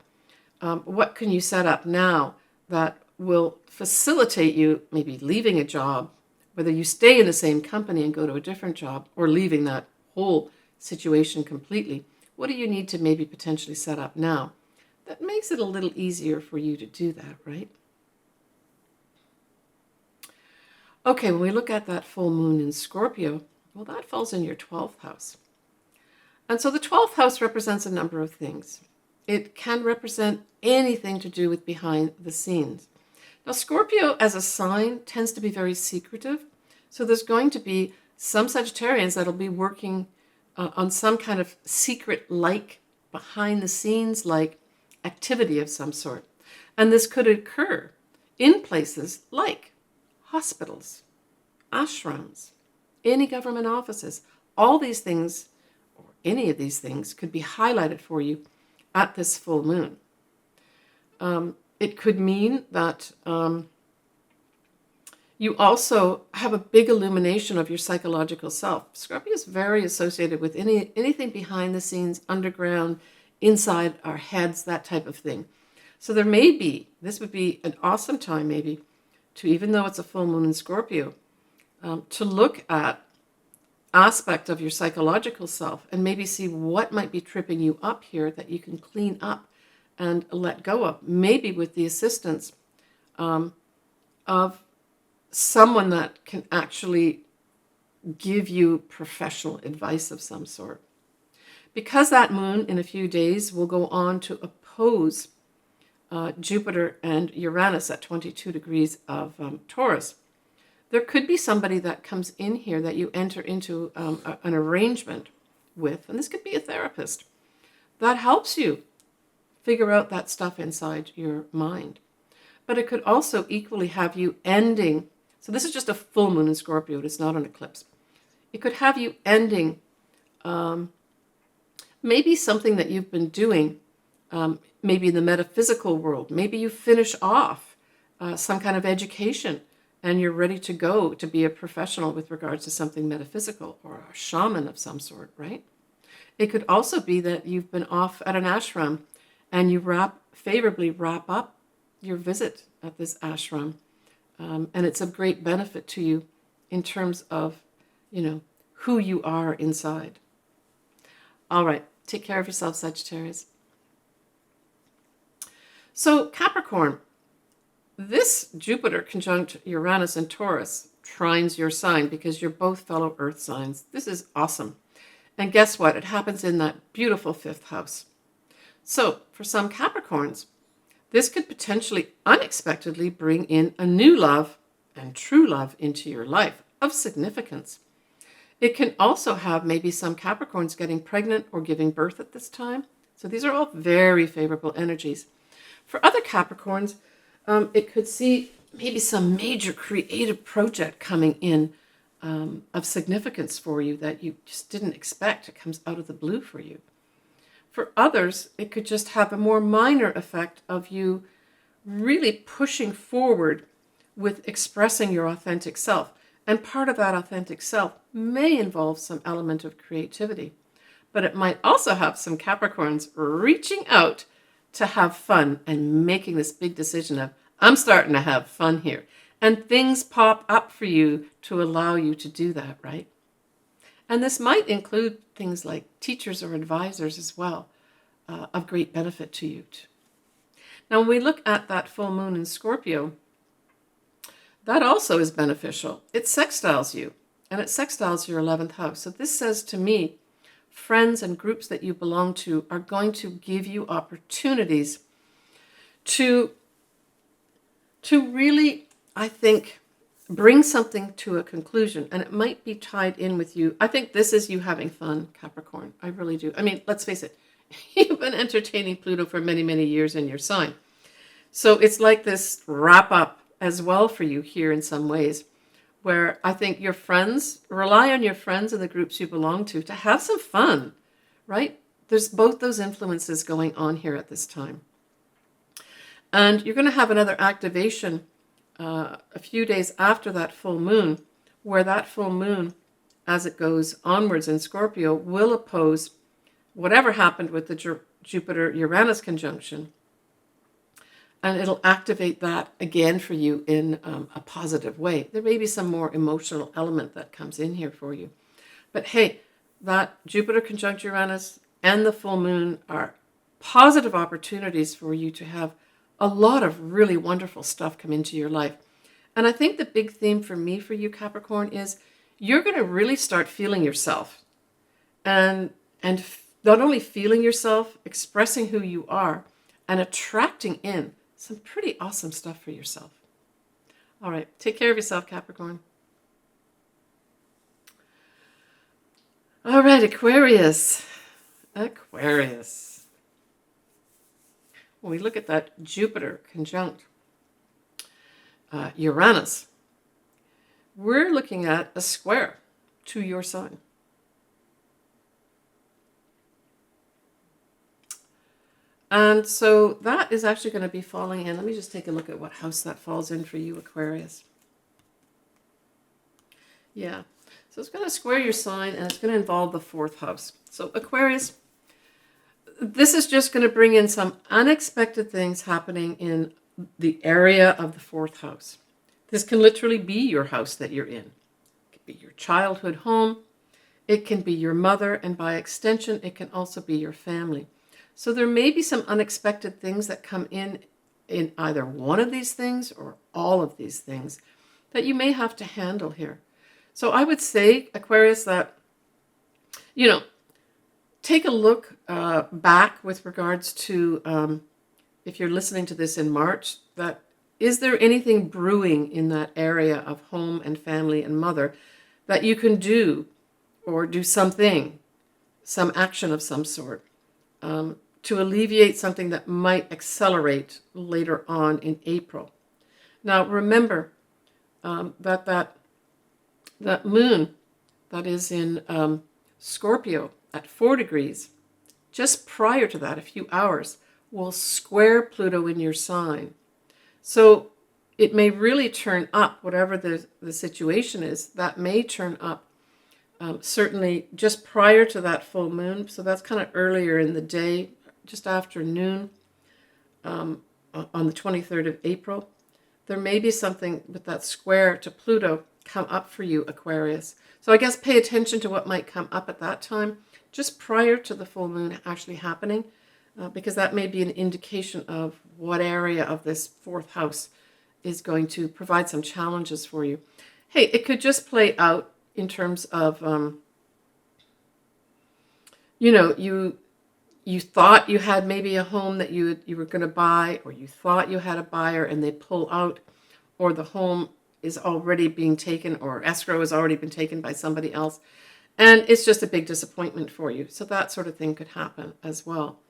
A: what can you set up now that will facilitate you maybe leaving a job, whether you stay in the same company and go to a different job, or leaving that whole situation completely. What do you need to maybe potentially set up now that makes it a little easier for you to do that, right? Okay, when we look at that full moon in Scorpio, well, that falls in your 12th house. And so the 12th house represents a number of things. It can represent anything to do with behind the scenes. Now, Scorpio as a sign tends to be very secretive. So there's going to be some Sagittarians that'll be working on some kind of secret-like, behind the scenes-like activity of some sort. And this could occur in places like hospitals, ashrams, any government offices. All these things, or any of these things, could be highlighted for you at this full moon. It could mean that you also have a big illumination of your psychological self. Scorpio is very associated with anything behind the scenes, underground, inside our heads, that type of thing. So there may be, this would be an awesome time maybe, to, even though it's a full moon in Scorpio, to look at aspect of your psychological self and maybe see what might be tripping you up here that you can clean up and let go of, maybe with the assistance of someone that can actually give you professional advice of some sort. Because that moon in a few days will go on to oppose Jupiter and Uranus at 22 degrees of Taurus, there could be somebody that comes in here that you enter into an arrangement with, and this could be a therapist, that helps you figure out that stuff inside your mind. but it could also equally have you ending. So this is just a full moon in Scorpio. It's not an eclipse. It could have you ending maybe something that you've been doing, maybe in the metaphysical world. Maybe you finish off some kind of education and you're ready to go to be a professional with regards to something metaphysical or a shaman of some sort, right? It could also be that you've been off at an ashram and you favorably wrap up your visit at this ashram. And it's of great benefit to you in terms of, who you are inside. All right. Take care of yourself, Sagittarius. So Capricorn, this Jupiter conjunct Uranus and Taurus trines your sign because you're both fellow earth signs. This is awesome. And guess what? It happens in that beautiful 5th house. So for some Capricorns, this could potentially unexpectedly bring in a new love and true love into your life of significance. It can also have maybe some Capricorns getting pregnant or giving birth at this time. So these are all very favorable energies. For other Capricorns, it could see maybe some major creative project coming in of significance for you that you just didn't expect. It comes out of the blue for you. For others, it could just have a more minor effect of you really pushing forward with expressing your authentic self. And part of that authentic self may involve some element of creativity. But it might also have some Capricorns reaching out to have fun and making this big decision of, I'm starting to have fun here. And things pop up for you to allow you to do that, right? And this might include things like teachers or advisors as well, of great benefit to you. Now, when we look at that full moon in Scorpio, that also is beneficial. It sextiles you, and it sextiles your 11th house. So this says to me, friends and groups that you belong to are going to give you opportunities to really, I think, bring something to a conclusion. And it might be tied in with you. I think this is you having fun, Capricorn. I really do. I mean, let's face it. You've been entertaining Pluto for many, many years in your sign. So it's like this wrap up as well for you here in some ways, where I think your friends, rely on your friends and the groups you belong to have some fun, right? There's both those influences going on here at this time. And you're going to have another activation a few days after that full moon, where that full moon, as it goes onwards in Scorpio, will oppose whatever happened with the Jupiter-Uranus conjunction. And it'll activate that again for you in a positive way. There may be some more emotional element that comes in here for you. But hey, that Jupiter conjunct Uranus and the full moon are positive opportunities for you to have a lot of really wonderful stuff come into your life. And I think the big theme for me, for you, Capricorn, is you're going to really start feeling yourself. And not only feeling yourself, expressing who you are, and attracting in some pretty awesome stuff for yourself. All right, take care of yourself, Capricorn. All right, Aquarius. Aquarius. When we look at that Jupiter conjunct Uranus, we're looking at a square to your sign. And so that is actually going to be falling in. Let me just take a look at what house that falls in for you, Aquarius. Yeah, so it's going to square your sign, and it's going to involve the 4th house. So Aquarius, this is just going to bring in some unexpected things happening in the area of the 4th house. This can literally be your house that you're in. It could be your childhood home. It can be your mother, and by extension, it can also be your family. So there may be some unexpected things that come in either one of these things or all of these things that you may have to handle here. So I would say, Aquarius, that, take a look back with regards to, if you're listening to this in March, that is there anything brewing in that area of home and family and mother that you can do, or do something, some action of some sort, to alleviate something that might accelerate later on in April. Now remember that moon that is in Scorpio at 4 degrees, just prior to that, a few hours, will square Pluto in your sign. So it may really turn up, whatever the situation is, that may turn up certainly just prior to that full moon. So that's kind of earlier in the day, just after noon on the 23rd of April. There may be something with that square to Pluto come up for you, Aquarius. So I guess pay attention to what might come up at that time, just prior to the full moon actually happening, because that may be an indication of what area of this fourth house is going to provide some challenges for you. Hey, it could just play out in terms of, you thought you had maybe a home that you were going to buy, or you thought you had a buyer and they pull out, or the home is already being taken, or escrow has already been taken by somebody else, and it's just a big disappointment for you. So that sort of thing could happen as well.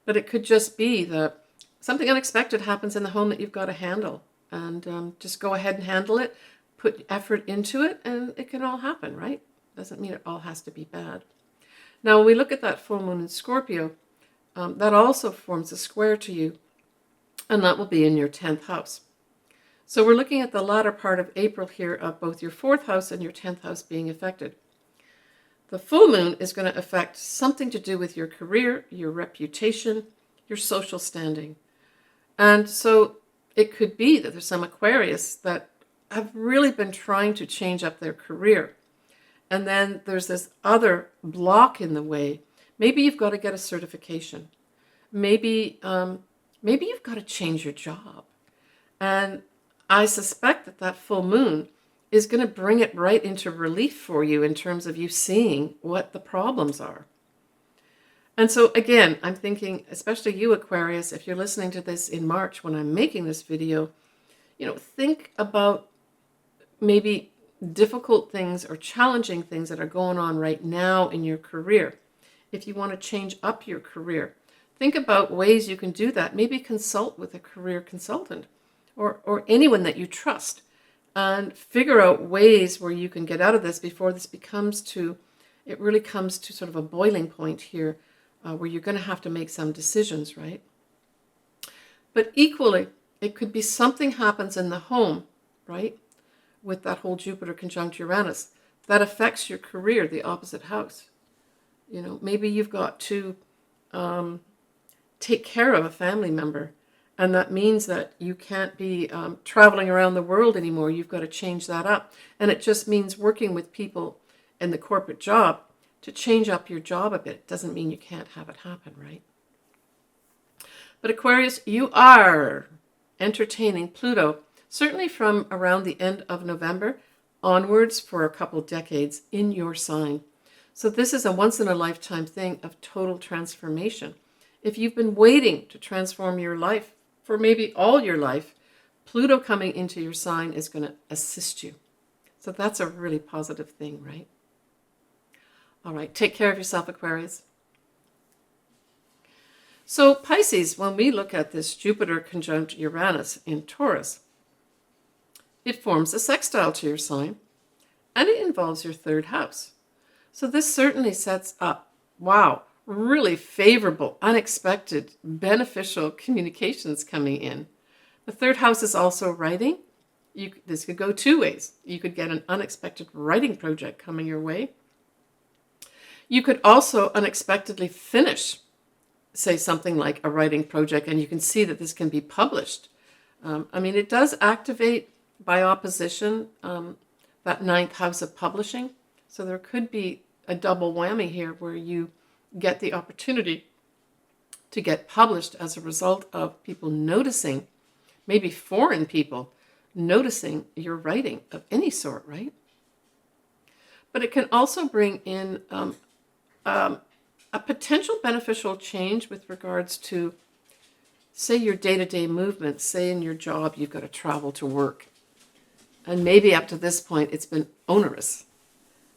A: But it could just be that something unexpected happens in the home that you've got to handle, and just go ahead and handle it, put effort into it, and it can all happen, right? Doesn't mean it all has to be bad. Now, when we look at that full moon in Scorpio, that also forms a square to you, and that will be in your 10th house. So we're looking at the latter part of April here of both your 4th house and your 10th house being affected. The full moon is going to affect something to do with your career, your reputation, your social standing. And so it could be that there's some Aquarius that have really been trying to change up their career. And then there's this other block in the way. Maybe you've got to get a certification. Maybe you've got to change your job. And I suspect that full moon is going to bring it right into relief for you in terms of you seeing what the problems are. And so again, I'm thinking, especially you, Aquarius, if you're listening to this in March when I'm making this video, think about maybe difficult things or challenging things that are going on right now in your career. If you want to change up your career, think about ways you can do that. Maybe consult with a career consultant or anyone that you trust, and figure out ways where you can get out of this before this really comes to sort of a boiling point here, where you're going to have to make some decisions, right? But equally, it could be something happens in the home, right, with that whole Jupiter conjunct Uranus, that affects your career, the opposite house. Maybe you've got to take care of a family member, and that means that you can't be traveling around the world anymore. You've got to change that up. And it just means working with people in the corporate job to change up your job a bit. Doesn't mean you can't have it happen, right? But Aquarius, you are entertaining Pluto, certainly from around the end of November onwards for a couple decades in your sign. So this is a once-in-a-lifetime thing of total transformation. If you've been waiting to transform your life for maybe all your life, Pluto coming into your sign is going to assist you. So that's a really positive thing, right? All right, take care of yourself, Aquarius. So Pisces, when we look at this Jupiter conjunct Uranus in Taurus, it forms a sextile to your sign, and it involves your 3rd house. So this certainly sets up, really favorable, unexpected, beneficial communications coming in. The 3rd house is also writing. This could go 2 ways. You could get an unexpected writing project coming your way. You could also unexpectedly finish, say, something like a writing project, and you can see that this can be published. It does activate, by opposition, that 9th house of publishing. So there could be a double whammy here where you get the opportunity to get published as a result of people noticing, maybe foreign people noticing your writing of any sort, right? But it can also bring in a potential beneficial change with regards to, say, your day-to-day movements. Say in your job you've got to travel to work, and maybe up to this point it's been onerous.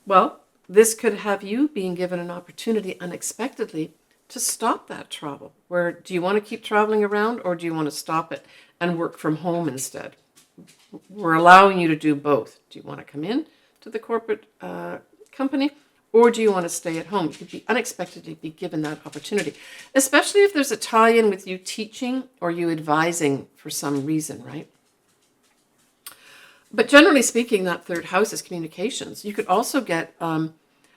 A: Well, this could have you being given an opportunity unexpectedly to stop that travel. Where do you want to keep traveling around, or do you want to stop it and work from home instead? we're allowing you to do both. Do you want to come in to the corporate company, or do you want to stay at home? You could be unexpectedly be given that opportunity, especially if there's a tie-in with you teaching or you advising for some reason, right? But generally speaking, that third house is communications. You could also get an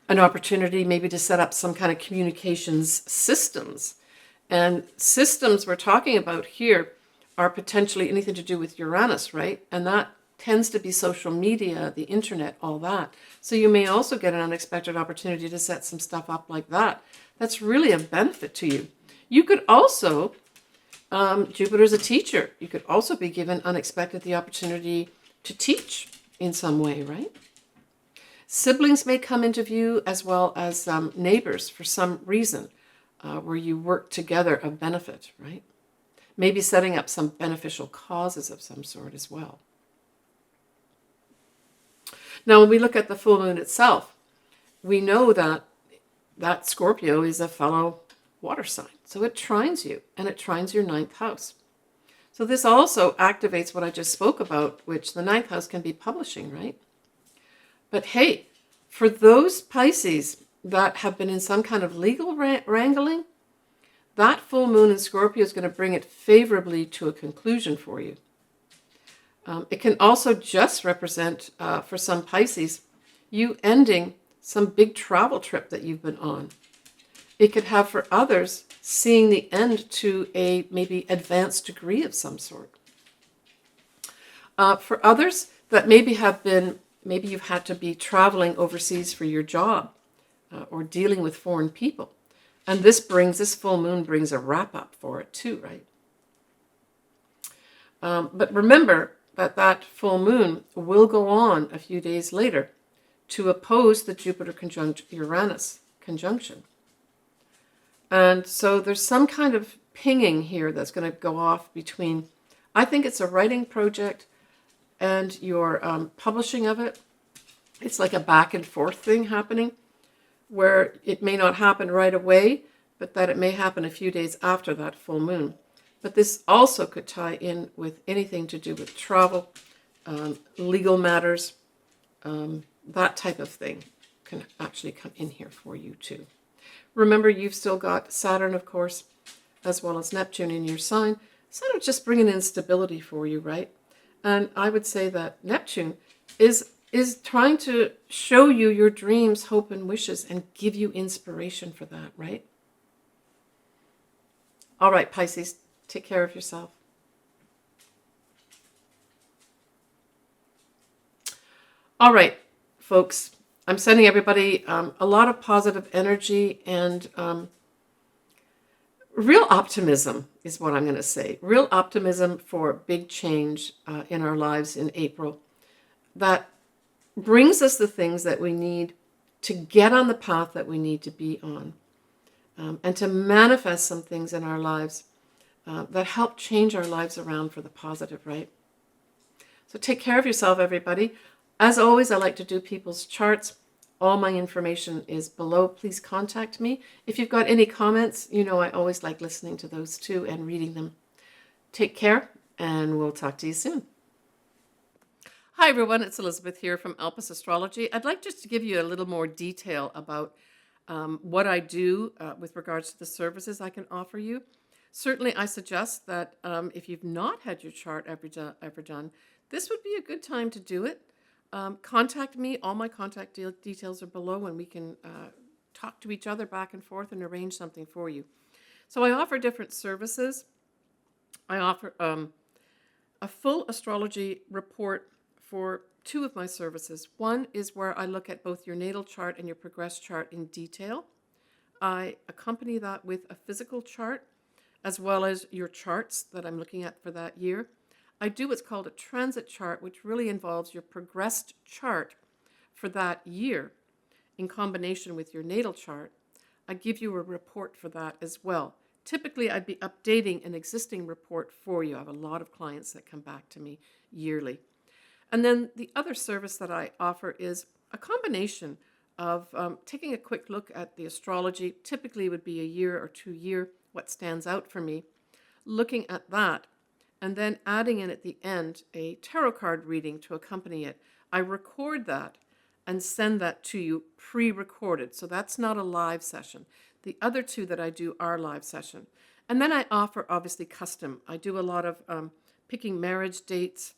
A: opportunity maybe to set up some kind of communications systems. And systems we're talking about here are potentially anything to do with Uranus, right? And that tends to be social media, the internet, all that. So you may also get an unexpected opportunity to set some stuff up like that. That's really a benefit to you. You could also, Jupiter's a teacher. You could also be given unexpected the opportunity to teach in some way, right? Siblings may come into view, as well as neighbors for some reason, where you work together of benefit, right? Maybe setting up some beneficial causes of some sort as well. Now, when we look at the full moon itself, we know that Scorpio is a fellow water sign. So it trines you, and it trines your ninth house. So this also activates what I just spoke about, which the ninth house can be publishing, right? But hey, for those Pisces that have been in some kind of legal wrangling, that full moon in Scorpio is going to bring it favorably to a conclusion for you. It can also just represent, for some Pisces, you ending some big travel trip that you've been on. It could have for others seeing the end to a maybe advanced degree of some sort. For others that maybe you've had to be traveling overseas for your job or dealing with foreign people. And this full moon brings a wrap up for it too, right? But remember that full moon will go on a few days later to oppose the Jupiter conjunct Uranus conjunction. And so there's some kind of pinging here that's going to go off between, I think it's a writing project and your publishing of it. It's like a back and forth thing happening where it may not happen right away, but that it may happen a few days after that full moon. But this also could tie in with anything to do with travel, legal matters, that type of thing can actually come in here for you too. Remember, you've still got Saturn, of course, as well as Neptune in your sign. Saturn just bringing in stability for you, right? And I would say that Neptune is trying to show you your dreams, hope, and wishes and give you inspiration for that, right? All right, Pisces, take care of yourself. All right, folks, I'm sending everybody a lot of positive energy and real optimism is what I'm going to say. Real optimism for big change in our lives in April that brings us the things that we need to get on the path that we need to be on and to manifest some things in our lives that help change our lives around for the positive, right? So take care of yourself, everybody. As always, I like to do people's charts. All my information is below. Please contact me. If you've got any comments, you know I always like listening to those too and reading them. Take care, and we'll talk to you soon. Hi, everyone. It's Elizabeth here from Elpis Astrology. I'd like just to give you a little more detail about what I do with regards to the services I can offer you. Certainly, I suggest that if you've not had your chart ever done, this would be a good time to do it. Contact me. All my contact details are below, and we can talk to each other back and forth and arrange something for you. So I offer different services. I offer a full astrology report for two of my services. One is where I look at both your natal chart and your progress chart in detail. I accompany that with a physical chart, as well as your charts that I'm looking at for that year. I do what's called a transit chart, which really involves your progressed chart for that year in combination with your natal chart. I give you a report for that as well. Typically, I'd be updating an existing report for you. I have a lot of clients that come back to me yearly. And then the other service that I offer is a combination of taking a quick look at the astrology. Typically, it would be a year or 2 year, what stands out for me, looking at that, and then adding in at the end a tarot card reading to accompany it. I record that and send that to you pre-recorded. So that's not a live session. The other two that I do are live session. And then I offer, obviously, custom. I do a lot of picking marriage dates,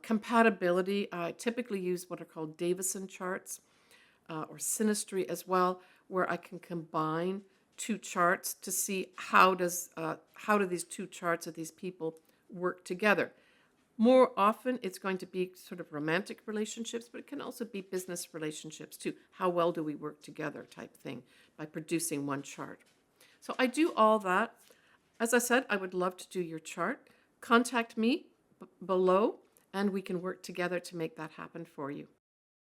A: compatibility. I typically use what are called Davison charts or synastry as well, where I can combine two charts to see how do these two charts of these people work together. More often, it's going to be sort of romantic relationships, but it can also be business relationships too. How well do we work together type thing by producing one chart. So I do all that. As I said, I would love to do your chart. Contact me below, and we can work together to make that happen for you.